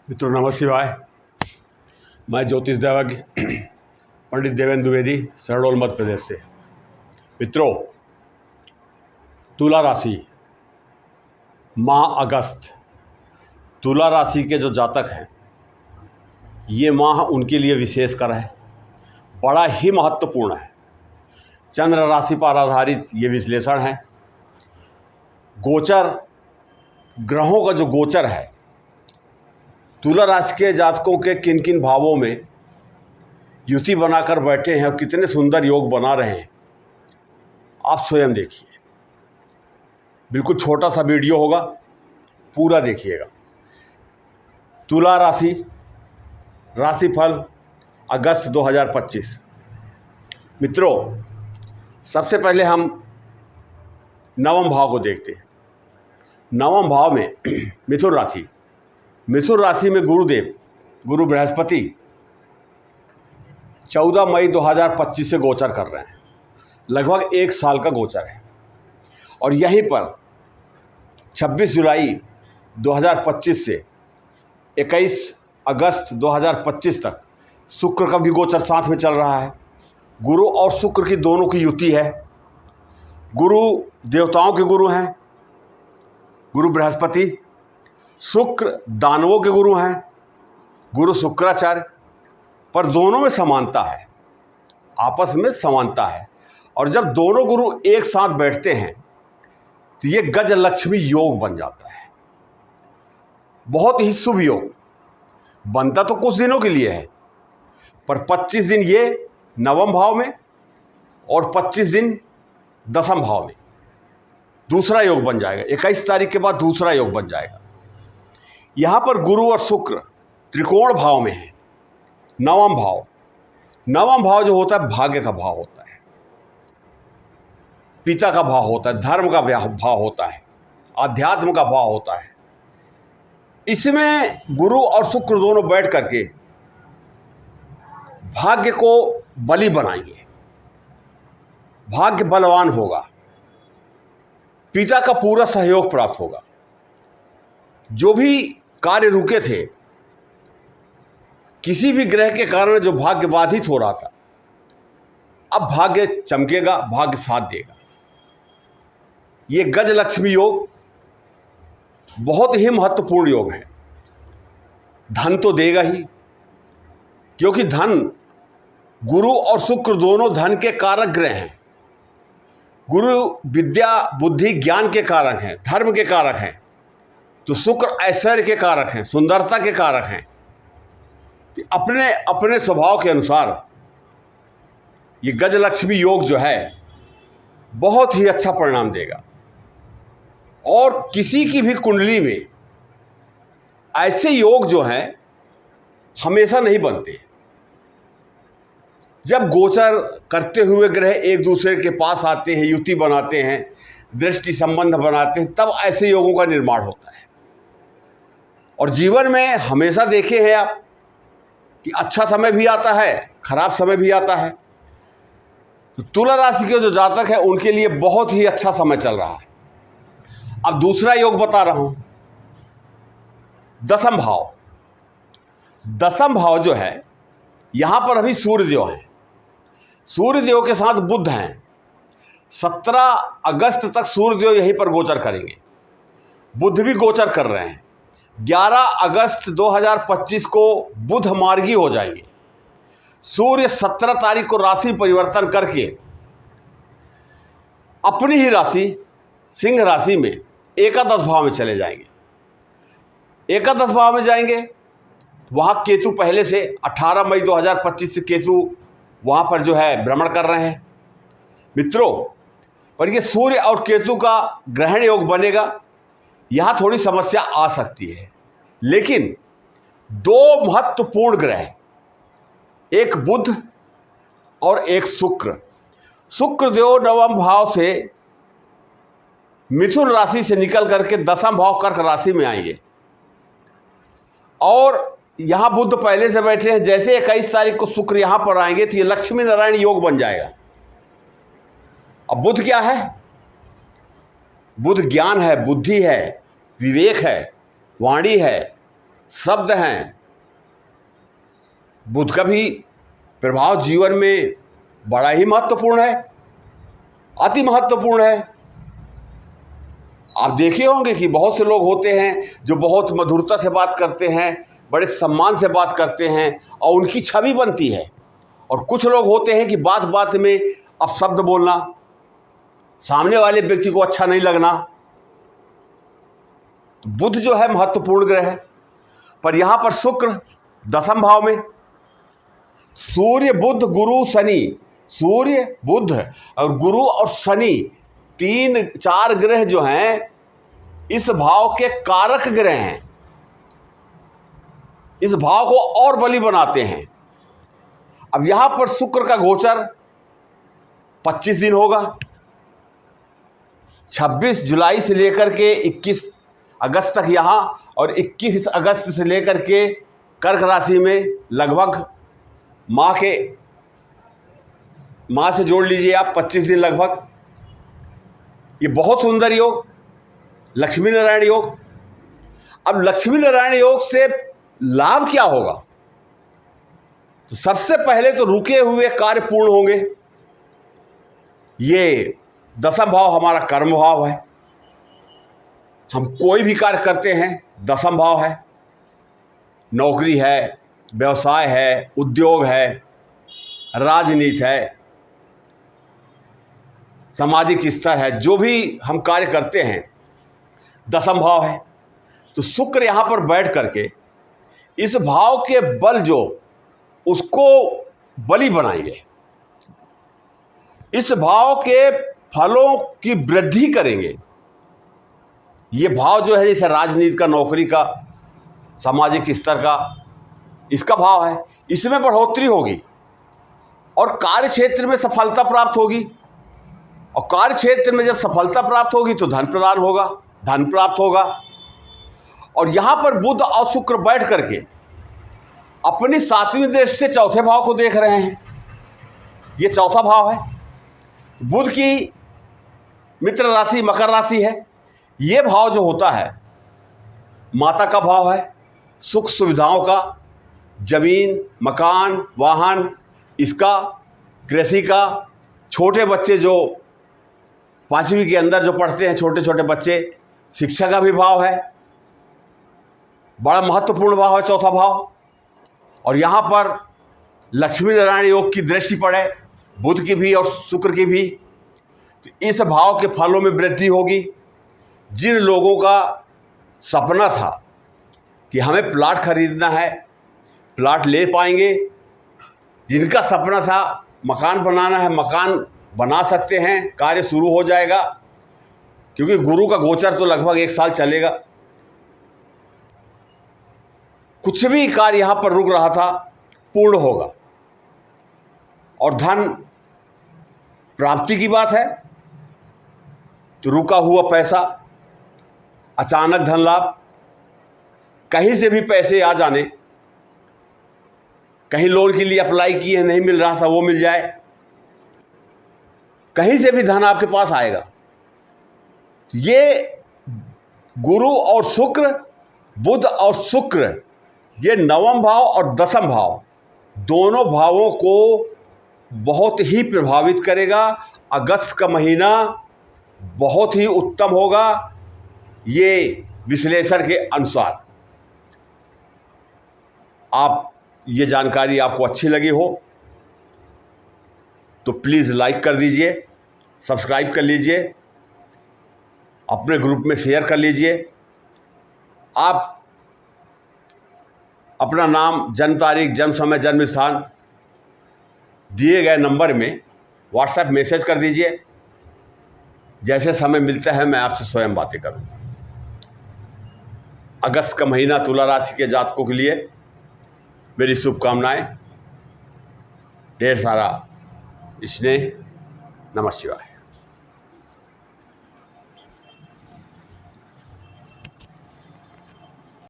मित्रों नमः शिवाय। मैं ज्योतिष दैवज्ञ पंडित देवेंद्र द्विवेदी, शहडोल मध्य प्रदेश से। मित्रों, तुला राशि, माह अगस्त, तुला राशि के जो जातक हैं, ये माह उनके लिए विशेषकर है, बड़ा ही महत्वपूर्ण है। चंद्र राशि पर आधारित ये विश्लेषण है। गोचर, ग्रहों का जो गोचर है, तुला राशि के जातकों के किन किन भावों में युति बनाकर बैठे हैं और कितने सुंदर योग बना रहे हैं, आप स्वयं देखिए। बिल्कुल छोटा सा वीडियो होगा, पूरा देखिएगा। तुला राशि, राशिफल अगस्त 2025। मित्रों, सबसे पहले हम नवम भाव को देखते हैं। नवम भाव में मिथुन राशि, मिथुन राशि में गुरुदेव, गुरु बृहस्पति 14 मई 2025 से गोचर कर रहे हैं। लगभग 1 साल का गोचर है। और यहीं पर 26 जुलाई 2025 से 21 अगस्त 2025 तक शुक्र का भी गोचर साथ में चल रहा है। गुरु और शुक्र की दोनों की युति है। गुरु देवताओं के गुरु हैं, गुरु बृहस्पति। शुक्र दानवों के गुरु हैं, गुरु शुक्राचार्य। पर दोनों में समानता है, आपस में समानता है। और जब दोनों गुरु एक साथ बैठते हैं तो ये गजलक्ष्मी योग बन जाता है। बहुत ही शुभ योग बनता तो कुछ दिनों के लिए है, पर 25 दिन ये नवम भाव में और 25 दिन दसम भाव में दूसरा योग बन जाएगा। 21 तारीख के बाद दूसरा योग बन जाएगा। यहाँ पर गुरु और शुक्र त्रिकोण भाव में है। नवम भाव, नवम भाव जो होता है भाग्य का भाव होता है, पिता का भाव होता है, धर्म का भाव होता है, आध्यात्म का भाव होता है। इसमें गुरु और शुक्र दोनों बैठ करके भाग्य को बली बनाएंगे। भाग्य बलवान होगा, पिता का पूरा सहयोग प्राप्त होगा। जो भी कार्य रुके थे, किसी भी ग्रह के कारण जो भाग्य बाधित हो रहा था, अब भाग्य चमकेगा, भाग्य साथ देगा। ये गजलक्ष्मी योग बहुत ही महत्वपूर्ण योग है। धन तो देगा ही, क्योंकि धन, गुरु और शुक्र दोनों धन के कारक ग्रह हैं। गुरु विद्या, बुद्धि, ज्ञान के कारक हैं, धर्म के कारक हैं, तो शुक्र ऐश्वर्य के कारक हैं, सुंदरता के कारक हैं। तो अपने अपने स्वभाव के अनुसार ये गजलक्ष्मी योग जो है बहुत ही अच्छा परिणाम देगा। और किसी की भी कुंडली में ऐसे योग जो हैं हमेशा नहीं बनते। जब गोचर करते हुए ग्रह एक दूसरे के पास आते हैं, युति बनाते हैं, दृष्टि संबंध बनाते हैं, तब ऐसे योगों का निर्माण होता है। और जीवन में हमेशा देखे हैं आप कि अच्छा समय भी आता है, खराब समय भी आता है। तो तुला राशि के जो जातक हैं उनके लिए बहुत ही अच्छा समय चल रहा है। अब दूसरा योग बता रहा हूं, दसम भाव। दसम भाव जो है, यहां पर अभी सूर्यदेव हैं। सूर्यदेव के साथ बुध हैं। 17 अगस्त तक सूर्यदेव यहीं पर गोचर करेंगे। बुध भी गोचर कर रहे हैं। 11 अगस्त 2025 को बुध मार्गी हो जाएंगे। सूर्य 17 तारीख को राशि परिवर्तन करके अपनी ही राशि सिंह राशि में एकादश भाव में चले जाएंगे। एकादश भाव में जाएंगे, वहाँ केतु पहले से 18 मई 2025 से केतु वहाँ पर जो है भ्रमण कर रहे हैं। मित्रों, पर ये सूर्य और केतु का ग्रहण योग बनेगा। यहाँ थोड़ी समस्या आ सकती है, लेकिन 2 महत्वपूर्ण ग्रह, एक बुध और एक शुक्र। शुक्रदेव नवम भाव से मिथुन राशि से निकल करके दसम भाव कर्क राशि में आएंगे। और यहाँ बुध पहले से बैठे हैं। जैसे 21 तारीख को शुक्र यहाँ पर आएंगे तो ये लक्ष्मी नारायण योग बन जाएगा। अब बुध क्या है? बुध ज्ञान है, बुद्धि है, विवेक है, वाणी है, शब्द हैं। बुध का भी प्रभाव जीवन में बड़ा ही महत्वपूर्ण है, अति महत्वपूर्ण है। आप देखे होंगे कि बहुत से लोग होते हैं जो बहुत मधुरता से बात करते हैं, बड़े सम्मान से बात करते हैं और उनकी छवि बनती है। और कुछ लोग होते हैं कि बात बात में अपशब्द बोलना, सामने वाले व्यक्ति को अच्छा नहीं लगना। तो बुध जो है महत्वपूर्ण ग्रह है, पर यहाँ पर शुक्र दशम भाव में, सूर्य बुध गुरु शनि, सूर्य बुध और गुरु और शनि 3-4 ग्रह जो हैं इस भाव के कारक ग्रह हैं, इस भाव को और बली बनाते हैं। अब यहां पर शुक्र का गोचर 25 दिन होगा, 26 जुलाई से लेकर के 21 अगस्त तक यहाँ, और 21 अगस्त से लेकर के कर्क राशि में लगभग माह से जोड़ लीजिए आप 25 दिन लगभग। ये बहुत सुंदर योग, लक्ष्मी नारायण योग। अब लक्ष्मी नारायण योग से लाभ क्या होगा? तो सबसे पहले तो रुके हुए कार्य पूर्ण होंगे। ये दशम भाव हमारा कर्म भाव है, हम कोई भी कार्य करते हैं दशम भाव है, नौकरी है, व्यवसाय है, उद्योग है, राजनीति है, सामाजिक स्तर है, जो भी हम कार्य करते हैं दशम भाव है। तो शुक्र यहाँ पर बैठ करके इस भाव के बल जो उसको बली बनाएंगे, इस भाव के फलों की वृद्धि करेंगे। ये भाव जो है जैसे राजनीति का, नौकरी का, सामाजिक स्तर का, इसका भाव है, इसमें बढ़ोतरी होगी और कार्य क्षेत्र में सफलता प्राप्त होगी। और कार्य क्षेत्र में जब सफलता प्राप्त होगी तो धन प्रदान होगा, धन प्राप्त होगा। और यहाँ पर बुध और शुक्र बैठ करके अपनी 7वीं दृष्टि से चौथे भाव को देख रहे हैं। ये चौथा भाव है, बुध की मित्र राशि मकर राशि है। ये भाव जो होता है माता का भाव है, सुख सुविधाओं का, जमीन, मकान, वाहन, इसका, कृषि का। छोटे बच्चे जो 5वीं के अंदर जो पढ़ते हैं, छोटे छोटे बच्चे, शिक्षा का भी भाव है, बड़ा महत्वपूर्ण भाव है चौथा भाव। और यहाँ पर लक्ष्मी नारायण योग की दृष्टि पड़े, बुध की भी और शुक्र की भी, तो इस भाव के फलों में वृद्धि होगी। जिन लोगों का सपना था कि हमें प्लाट खरीदना है, प्लाट ले पाएंगे। जिनका सपना था मकान बनाना है, मकान बना सकते हैं, कार्य शुरू हो जाएगा, क्योंकि गुरु का गोचर तो लगभग 1 साल चलेगा। कुछ भी कार्य यहाँ पर रुक रहा था पूर्ण होगा। और धन प्राप्ति की बात है तो रुका हुआ पैसा, अचानक धन लाभ, कहीं से भी पैसे आ जाने, कहीं लोन के लिए अप्लाई किए नहीं मिल रहा था वो मिल जाए, कहीं से भी धन आपके पास आएगा। तो ये गुरु और शुक्र, बुध और शुक्र, ये 9वां भाव और 10वां भाव दोनों भावों को बहुत ही प्रभावित करेगा। अगस्त का महीना बहुत ही उत्तम होगा ये विश्लेषण के अनुसार। आप ये जानकारी आपको अच्छी लगी हो तो प्लीज़ लाइक कर दीजिए, सब्सक्राइब कर लीजिए, अपने ग्रुप में शेयर कर लीजिए। आप अपना नाम, जन्म तारीख, जन्म समय, जन्म स्थान दिए गए नंबर में व्हाट्सएप मैसेज कर दीजिए। जैसे समय मिलता है मैं आपसे स्वयं बातें करूँगा। अगस्त का महीना तुला राशि के जातकों के लिए मेरी शुभकामनाएं, ढेर सारा स्नेह। नमः शिवाय।